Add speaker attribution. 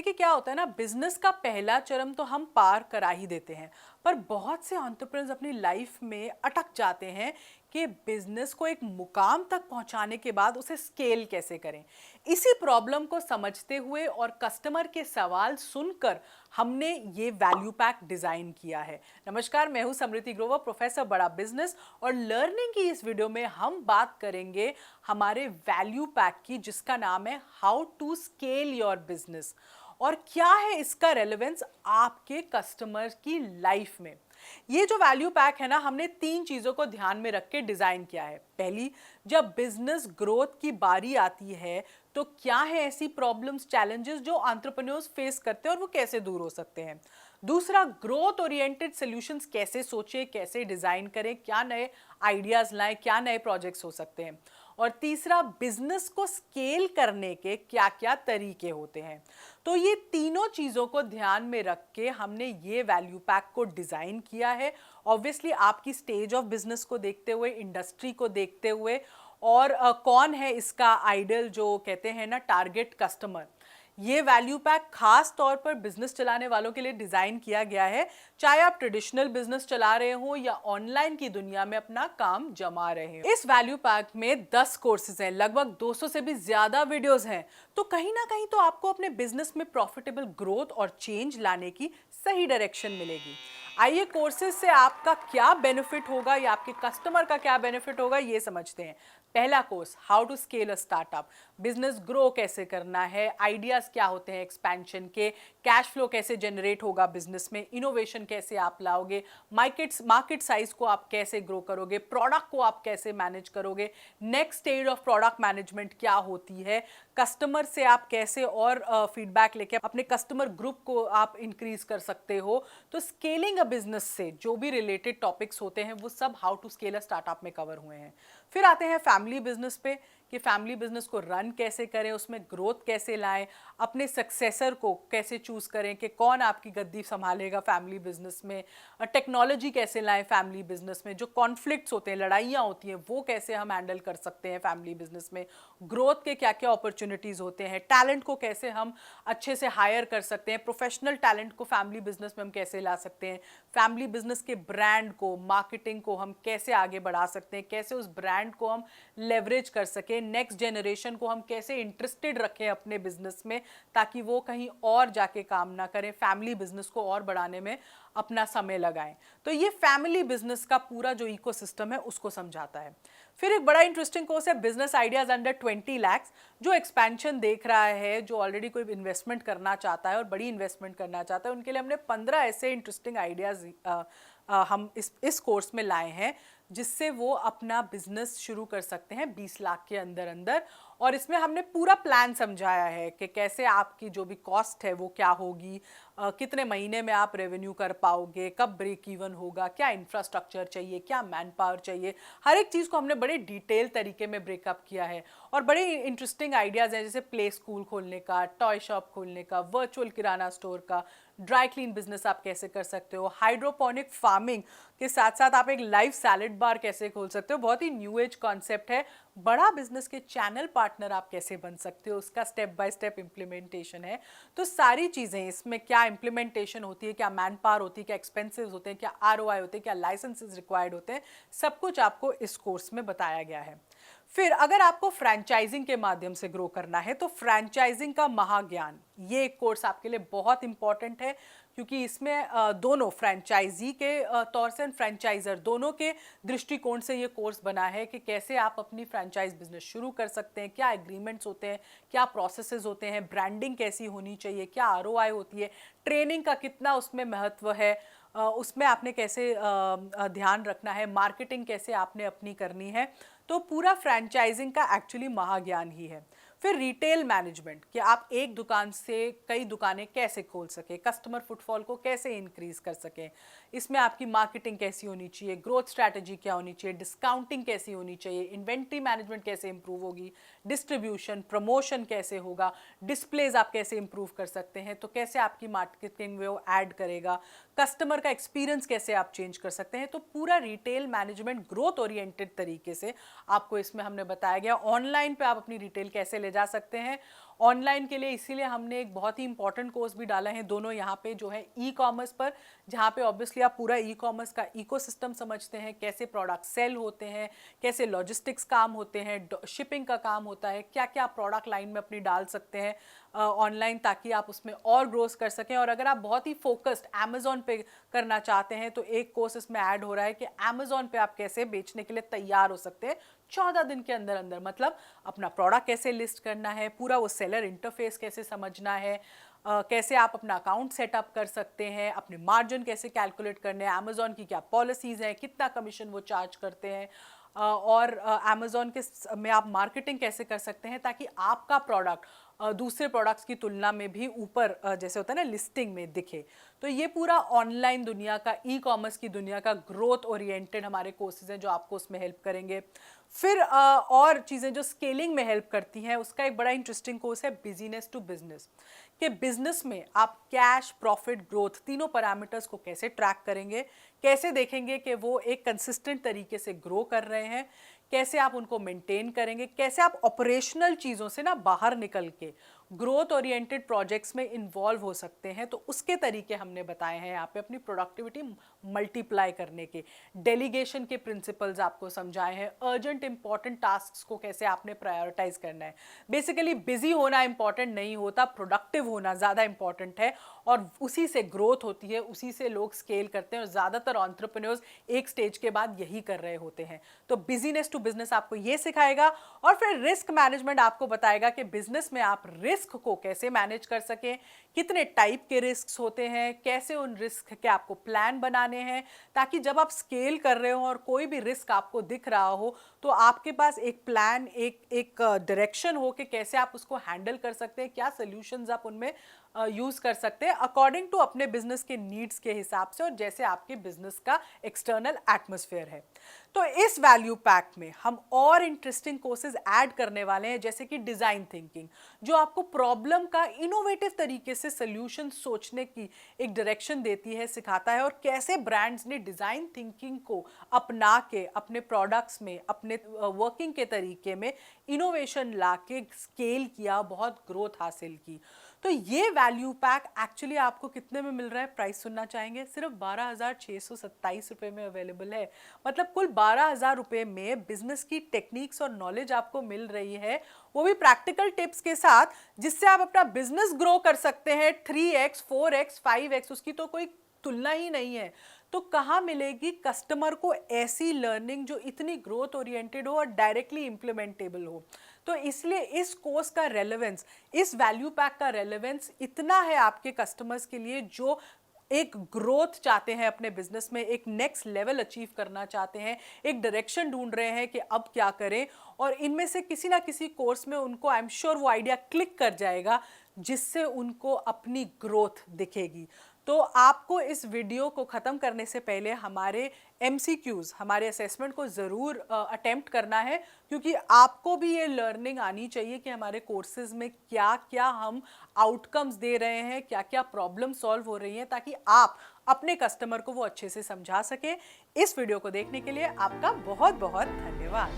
Speaker 1: देखिए क्या होता है ना, बिजनेस का पहला चरण तो हम पार करा ही देते हैं, पर बहुत से एंटरप्रेन्योर्स अपनी लाइफ में अटक जाते हैं कि बिजनेस को एक मुकाम तक पहुंचाने के बाद उसे स्केल कैसे करें। इसी प्रॉब्लम को समझते हुए और कस्टमर के सवाल सुनकर हमने ये वैल्यू पैक डिजाइन किया है। नमस्कार, मैं हूं समृति ग्रोवर, प्रोफेसर बड़ा बिजनेस, और लर्निंग की इस वीडियो में हम बात करेंगे हमारे वैल्यू पैक की, जिसका नाम है how to scale your business. और क्या है इसका रेलेवेंस आपके कस्टमर की लाइफ में। ये जो वैल्यू पैक है ना, हमने तीन चीजों को ध्यान में रख के डिजाइन किया है। पहली, जब बिजनेस ग्रोथ की बारी आती है तो क्या है ऐसी प्रॉब्लम्स, चैलेंजेस जो एंटरप्रेन्योर्स फेस करते हैं और वो कैसे दूर हो सकते हैं। दूसरा, ग्रोथ ओरिएंटेड सॉल्यूशंस कैसे सोचें, कैसे डिजाइन करें, क्या नए आइडियाज लाएं, क्या नए प्रोजेक्ट्स हो सकते हैं। और तीसरा, बिजनेस को स्केल करने के क्या क्या तरीके होते हैं। तो ये तीनों चीजों को ध्यान में रख के हमने ये वैल्यू पैक को डिजाइन किया है। ऑब्वियसली आपकी स्टेज ऑफ बिजनेस को देखते हुए, इंडस्ट्री को देखते हुए, और कौन है इसका आइडल, जो कहते हैं ना टारगेट कस्टमर। ये वैल्यू पैक खास तौर पर बिजनेस चलाने वालों के लिए डिजाइन किया गया है, चाहे आप ट्रेडिशनल बिजनेस चला रहे हो या ऑनलाइन की दुनिया में अपना काम जमा रहे हो। इस वैल्यू पैक में 10 कोर्सेज हैं, लगभग 200 से भी ज्यादा वीडियोस हैं। तो कहीं ना कहीं तो आपको अपने बिजनेस में प्रॉफिटेबल ग्रोथ और चेंज लाने की सही डायरेक्शन मिलेगी। आइए कोर्सेज से आपका क्या बेनिफिट होगा या आपके कस्टमर का क्या बेनिफिट होगा, ये समझते हैं। पहला course, how to scale a startup. Business grow कैसे करना है, आइडियाज क्या होते हैं एक्सपेंशन के, कैश फ्लो कैसे जनरेट होगा बिजनेस में, इनोवेशन कैसे आप लाओगे, मार्केट साइज को आप कैसे ग्रो करोगे, प्रोडक्ट को आप कैसे मैनेज करोगे, next stage of product management क्या होती है, कस्टमर से आप कैसे और फीडबैक लेके अपने कस्टमर ग्रुप को आप इंक्रीज कर सकते हो। तो स्केलिंग अ बिजनेस से जो भी रिलेटेड टॉपिक्स होते हैं वो सब how to scale a startup में कवर हुए हैं। फिर आते हैं फैमिली बिजनेस पे, कि फैमिली बिजनेस को रन कैसे करें, उसमें ग्रोथ कैसे लाएं, अपने सक्सेसर को कैसे चूज करें कि कौन आपकी गद्दी संभालेगा फैमिली बिजनेस में, टेक्नोलॉजी कैसे लाएं फैमिली बिजनेस में, जो कॉन्फ्लिक्ट्स होते हैं, लड़ाइयाँ होती हैं, वो कैसे हम हैंडल कर सकते हैं फैमिली बिजनेस में, ग्रोथ के क्या क्या अपॉर्चुनिटीज होते हैं, टैलेंट को कैसे हम अच्छे से हायर कर सकते हैं, प्रोफेशनल टैलेंट को फैमिली बिजनेस में हम कैसे ला सकते हैं, फैमिली बिजनेस के ब्रांड को, मार्केटिंग को हम कैसे आगे बढ़ा सकते हैं, कैसे उस ब्रांड को हम लेवरेज कर सकें, नेक्स्ट जनरेशन को हम कैसे इंटरेस्टेड रखें अपने बिजनेस में ताकि वो कहीं और जाके काम ना करें, फैमिली बिजनेस को और बढ़ाने में अपना समय लगाएं। तो ये फैमिली बिजनेस का पूरा जो इकोसिस्टम है उसको समझाता है। फिर एक बड़ा इंटरेस्टिंग कोर्स है बिजनेस आइडियाज अंडर 20 लाख्स। जो एक्सपेंशन देख रहा है, जो ऑलरेडी कोई इन्वेस्टमेंट करना चाहता है और बड़ी इन्वेस्टमेंट करना चाहता है, उनके लिए हमने 15 ऐसे इंटरेस्टिंग आइडियाज हम इस कोर्स में लाए हैं, जिससे वो अपना बिजनेस शुरू कर सकते हैं 20 लाख के अंदर अंदर। और इसमें हमने पूरा प्लान समझाया है कि कैसे आपकी जो भी कॉस्ट है वो क्या होगी, कितने महीने में आप रेवेन्यू कर पाओगे, कब ब्रेक इवन होगा, क्या इंफ्रास्ट्रक्चर चाहिए, क्या मैन पावर चाहिए। हर एक चीज़ को हमने बड़े डिटेल तरीके में ब्रेकअप किया है। और बड़े इंटरेस्टिंग आइडियाज़ हैं, जैसे प्ले स्कूल खोलने का, टॉय शॉप खोलने का, वर्चुअल किराना स्टोर का, ड्राई क्लीन बिजनेस आप कैसे कर सकते हो, हाइड्रोपोनिक फार्मिंग के साथ साथ आप एक लाइव सैलेड बार कैसे खोल सकते हो, बहुत ही न्यू एज कॉन्सेप्ट है। बड़ा बिजनेस के चैनल पार्टनर आप कैसे बन सकते हो, उसका स्टेप बाय स्टेप इंप्लीमेंटेशन है। तो सारी चीज़ें इसमें, क्या इंप्लीमेंटेशन होती है, क्या मैन पावर होती है, क्या एक्सपेंसेस होते हैं, क्या आरओआई होते हैं, क्या लाइसेंसेस रिक्वायर्ड होते हैं, सब कुछ आपको इस कोर्स में बताया गया है। फिर अगर आपको फ्रैंचाइजिंग के माध्यम से ग्रो करना है तो फ्रैंचाइजिंग का महाज्ञान, ये एक कोर्स आपके लिए बहुत इंपॉर्टेंट है, क्योंकि इसमें दोनों फ्रैंचाइजी के तौर से, फ्रैंचाइजर दोनों के दृष्टिकोण से ये कोर्स बना है कि कैसे आप अपनी फ्रैंचाइज बिजनेस शुरू कर सकते हैं, क्या एग्रीमेंट्स होते हैं, क्या प्रोसेसेस होते हैं, ब्रांडिंग कैसी होनी चाहिए, क्या आरओआई होती है, ट्रेनिंग का कितना उसमें महत्व है, उसमें आपने कैसे ध्यान रखना है, मार्केटिंग कैसे आपने अपनी करनी है। तो पूरा फ्रैंचाइजिंग का एक्चुअली महाज्ञान ही है। फिर रिटेल मैनेजमेंट, कि आप एक दुकान से कई दुकानें कैसे खोल सके, कस्टमर फुटफॉल को कैसे इंक्रीज कर सकें, इसमें आपकी मार्केटिंग कैसी होनी चाहिए, ग्रोथ स्ट्रैटेजी क्या होनी चाहिए, डिस्काउंटिंग कैसी होनी चाहिए, इन्वेंट्री मैनेजमेंट कैसे इंप्रूव होगी, डिस्ट्रीब्यूशन प्रमोशन कैसे होगा, डिस्प्लेज आप कैसे इंप्रूव कर सकते हैं, तो कैसे आपकी मार्केटिंग वो ऐड करेगा, कस्टमर का एक्सपीरियंस कैसे आप चेंज कर सकते हैं। तो पूरा रिटेल मैनेजमेंट ग्रोथ ओरिएंटेड तरीके से आपको इसमें हमने बताया गया। ऑनलाइन पे आप अपनी रिटेल कैसे ले जा सकते हैं, ऑनलाइन के लिए इसीलिए हमने एक बहुत ही इंपॉर्टेंट कोर्स भी डाला है, दोनों यहाँ पे जो है ई कॉमर्स पर, जहाँ पे ऑब्वियसली आप पूरा ई कॉमर्स का इकोसिस्टम समझते हैं, कैसे प्रोडक्ट सेल होते हैं, कैसे लॉजिस्टिक्स काम होते हैं, शिपिंग का काम होता है, क्या क्या आप प्रोडक्ट लाइन में अपनी डाल सकते हैं ऑनलाइन, ताकि आप उसमें और ग्रोथ कर सकें। और अगर आप बहुत ही फोकस्ड अमेजोन पे करना चाहते हैं तो एक कोर्स इसमें ऐड हो रहा है कि अमेजोन पे आप कैसे बेचने के लिए तैयार हो सकते हैं 14 दिन के अंदर अंदर। मतलब अपना प्रोडक्ट कैसे लिस्ट करना है, पूरा वो सेलर इंटरफेस कैसे समझना है, कैसे आप अपना अकाउंट सेटअप कर सकते हैं, अपने मार्जिन कैसे कैलकुलेट करने हैं, अमेजोन की क्या पॉलिसीज़ हैं, कितना कमीशन वो चार्ज करते हैं, और अमेजोन के में आप मार्केटिंग कैसे कर सकते हैं ताकि आपका प्रोडक्ट दूसरे प्रोडक्ट्स की तुलना में भी ऊपर जैसे होता है ना लिस्टिंग में दिखे। तो ये पूरा ऑनलाइन दुनिया का, ई कॉमर्स की दुनिया का ग्रोथ ओरिएंटेड हमारे कोर्सेज हैं जो आपको उसमें हेल्प करेंगे। फिर और चीज़ें जो स्केलिंग में हेल्प करती हैं, उसका एक बड़ा इंटरेस्टिंग कोर्स है बिजनेस टू बिजनेस, कि बिजनेस में आप कैश, प्रॉफिट, ग्रोथ तीनों पैरामीटर्स को कैसे ट्रैक करेंगे, कैसे देखेंगे कि वो एक कंसिस्टेंट तरीके से ग्रो कर रहे हैं, कैसे आप उनको मेंटेन करेंगे, कैसे आप ऑपरेशनल चीज़ों से ना बाहर निकल के ग्रोथ ओरिएंटेड प्रोजेक्ट्स में इन्वॉल्व हो सकते हैं। तो उसके तरीके हमने बताए हैं यहाँ पे, अपनी प्रोडक्टिविटी मल्टीप्लाई करने के, डेलीगेशन के प्रिंसिपल्स आपको समझाए हैं, अर्जेंट इंपॉर्टेंट टास्क्स को कैसे आपने प्रायोरिटाइज करना है। बेसिकली बिजी होना इंपॉर्टेंट नहीं होता, प्रोडक्टिव होना ज़्यादा इंपॉर्टेंट है, और उसी से ग्रोथ होती है, उसी से लोग स्केल करते हैं, और ज़्यादातर एंटरप्रेन्योर्स एक स्टेज के बाद यही कर रहे होते हैं। तो बिजनेस टू बिजनेस आपको ये सिखाएगा, और फिर रिस्क मैनेजमेंट आपको बताएगा कि बिजनेस में आप रिस्क को कैसे मैनेज कर सकें, कितने टाइप के रिस्क होते हैं, कैसे उन रिस्क के आपको प्लान बनाने हैं, ताकि जब आप स्केल कर रहे हो और कोई भी रिस्क आपको दिख रहा हो तो आपके पास एक प्लान, एक डायरेक्शन हो कि कैसे आप उसको हैंडल कर सकते हैं, क्या सॉल्यूशंस आप उनमें यूज कर सकते हैं अकॉर्डिंग टू अपने बिजनेस के नीड्स के हिसाब से, और जैसे आपके बिजनेस का एक्सटर्नल एटमॉस्फेयर है। तो इस वैल्यू पैक में हम और इंटरेस्टिंग कोर्सेज ऐड करने वाले हैं, जैसे कि डिजाइन थिंकिंग, जो आपको प्रॉब्लम का इनोवेटिव तरीके से सोल्यूशन सोचने की एक डायरेक्शन देती है, सिखाता है, और कैसे ब्रांड्स ने डिजाइन थिंकिंग को अपना के अपने प्रोडक्ट्स में, अपने वर्किंग के तरीके में इनोवेशन ला के स्केल किया, बहुत ग्रोथ हासिल की। तो ये वैल्यू पैक एक्चुअली आपको कितने में मिल रहा है, प्राइस सुनना चाहेंगे? सिर्फ 12,627 रुपये में अवेलेबल है। मतलब कुल 12,000 रुपये में बिजनेस की टेक्निक्स और नॉलेज आपको मिल रही है, वो भी प्रैक्टिकल टिप्स के साथ, जिससे आप अपना बिजनेस ग्रो कर सकते हैं 3x, 4x, 5x, उसकी तो कोई तुलना ही नहीं है। तो कहाँ मिलेगी कस्टमर को ऐसी लर्निंग जो इतनी ग्रोथ ओरिएंटेड हो और डायरेक्टली इम्प्लीमेंटेबल हो? तो इसलिए इस कोर्स का रेलेवेंस, इस वैल्यू पैक का रेलेवेंस इतना है आपके कस्टमर्स के लिए जो एक ग्रोथ चाहते हैं अपने बिजनेस में, एक नेक्स्ट लेवल अचीव करना चाहते हैं, एक डायरेक्शन ढूंढ रहे हैं कि अब क्या करें, और इनमें से किसी ना किसी कोर्स में उनको आई एम श्योर वो आइडिया क्लिक कर जाएगा, जिससे उनको अपनी ग्रोथ दिखेगी। तो आपको इस वीडियो को ख़त्म करने से पहले हमारे MCQs, हमारे असेसमेंट को ज़रूर अटेम्प्ट करना है, क्योंकि आपको भी ये लर्निंग आनी चाहिए कि हमारे कोर्सेज़ में क्या क्या हम आउटकम्स दे रहे हैं, क्या क्या प्रॉब्लम सॉल्व हो रही हैं, ताकि आप अपने कस्टमर को वो अच्छे से समझा सकें। इस वीडियो को देखने के लिए आपका बहुत बहुत धन्यवाद।